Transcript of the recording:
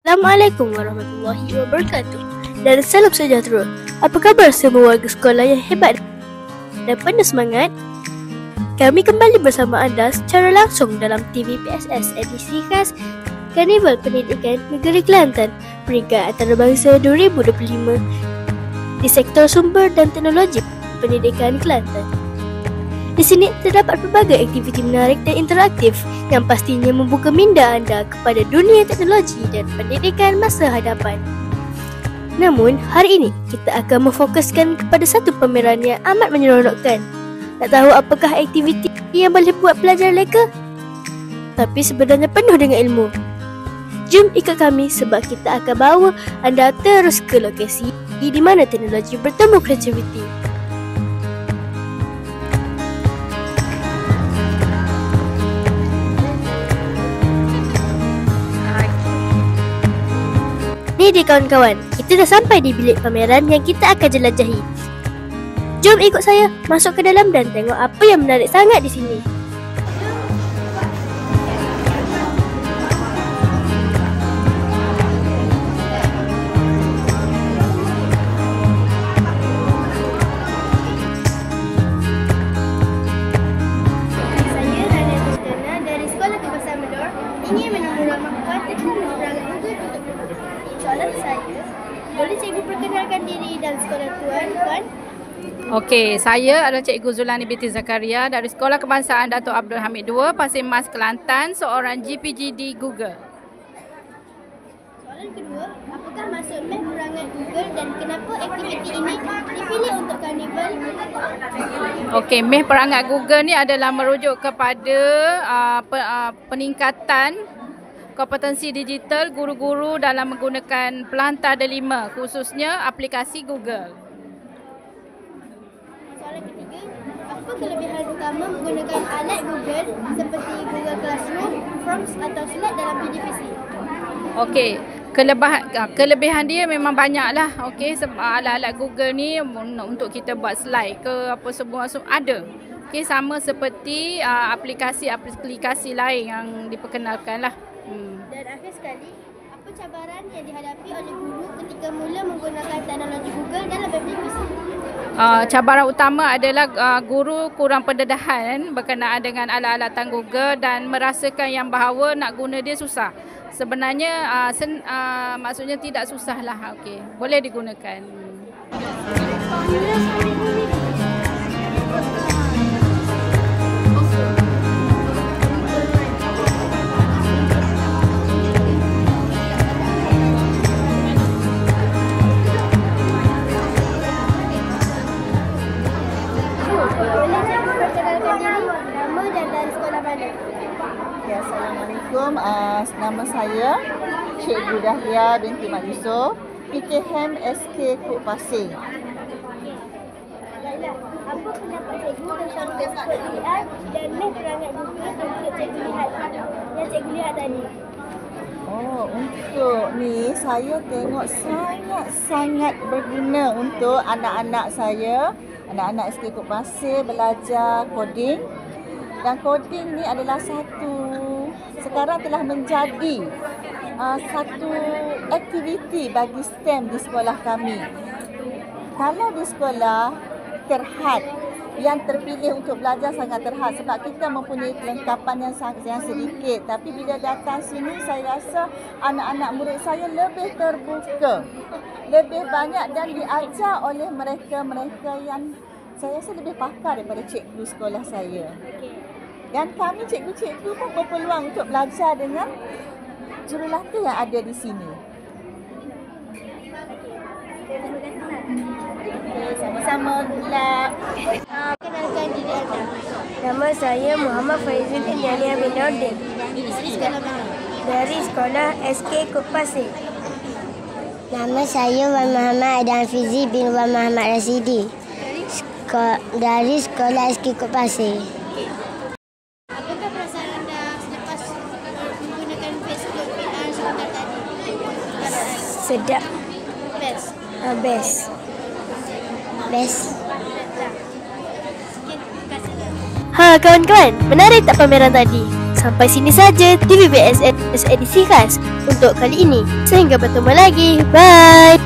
Assalamualaikum warahmatullahi wabarakatuh dan salam sejahtera. Apa khabar semua warga sekolah yang hebat dan penuh semangat? Kami kembali bersama anda secara langsung dalam TV PSS edisi khas Karnival Pendidikan Negeri Kelantan Peringkat Antarabangsa 2025 di sektor sumber dan teknologi pendidikan Kelantan. Di sini terdapat pelbagai aktiviti menarik dan interaktif yang pastinya membuka minda anda kepada dunia teknologi dan pendidikan masa hadapan. Namun, hari ini kita akan memfokuskan kepada satu pameran yang amat menyeronokkan. Tak tahu apakah aktiviti yang boleh buat pelajar leka? Tapi sebenarnya penuh dengan ilmu. Jom ikut kami sebab kita akan bawa anda terus ke lokasi di mana teknologi bertemu kreativiti. Ni dia kawan-kawan, kita dah sampai di bilik pameran yang kita akan jelajahi. Jom ikut saya masuk ke dalam dan tengok apa yang menarik sangat di sini. Saya Rana Tustana dari Sekolah Kebangsaan Melor ingin menambahkan teknologi perangkat Google untuk soalan saya. Boleh cikgu perkenalkan diri dan sekolah tuan? Okey, saya adalah Cikgu Zulani binti Zakaria dari Sekolah Kebangsaan Dato' Abdul Hamid II, Pasir Mas, Kelantan, seorang GPGD Google. Soalan kedua, apakah maksud map perangai Google dan kenapa aktiviti ini dipilih untuk karnival? Okey, map perangai Google ni adalah merujuk kepada peningkatan kompetensi digital guru-guru dalam menggunakan pelantar delima, khususnya aplikasi Google. Soalan ketiga, apa kelebihan utama menggunakan alat Google seperti Google Classroom, Forms atau Slide dalam PDPC? Okey, kelebihan dia memang banyaklah. Okey, alat-alat Google ni untuk kita buat slide ke apa semua ada. Okey, sama seperti aplikasi-aplikasi lain yang diperkenalkan lah. Dan akhir sekali, apa cabaran yang dihadapi oleh guru ketika mula menggunakan teknologi Google dalam PDPC? Cabaran utama adalah guru kurang pendedahan berkenaan dengan alat-alatan Google dan merasakan yang bahawa nak guna dia susah. Sebenarnya maksudnya tidak susah lah. Okey, boleh digunakan. Assalamualaikum, nama saya Cikgu Dahlia binti Mat Yusof, PKM SK Kuk Pasir. Laila, apa pendapat cikgu tentang Facebook AI dan map perangai Google untuk cikgu lihat yang cikgu lihat tadi? Oh, untuk ni saya tengok sangat berguna untuk anak-anak saya, anak-anak SK Kuk Pasir belajar coding. Dan coding ni adalah sekarang telah menjadi satu aktiviti bagi STEM di sekolah kami. Kalau di sekolah terhad, yang terpilih untuk belajar sangat terhad sebab kita mempunyai kelengkapan yang sedikit. Tapi bila datang sini, saya rasa anak-anak murid saya lebih terbuka, lebih banyak dan diajar oleh mereka-mereka yang saya rasa lebih pakar daripada cikgu sekolah saya. Dan kami cikgu-cikgu pun berpeluang untuk belajar dengan jurulatih yang ada di sini. Sama-sama pula. Kenalkan diri anda. Nama saya Muhammad Faizul Yahya bin Nordin dari sekolah SK Kuk Pasir. Nama saya Wan Muhammad Adam Fizi bin Wan Muhammad Rasidi dari sekolah SK Kuk Pasir. Apakah perasaan anda selepas menggunakan Facebook VR sebentar tadi? Sedap. Best. Best. Ha kawan-kawan, menarik tak pameran tadi? Sampai sini saja TVBSS edisi khas untuk kali ini. Sehingga bertemu lagi. Bye.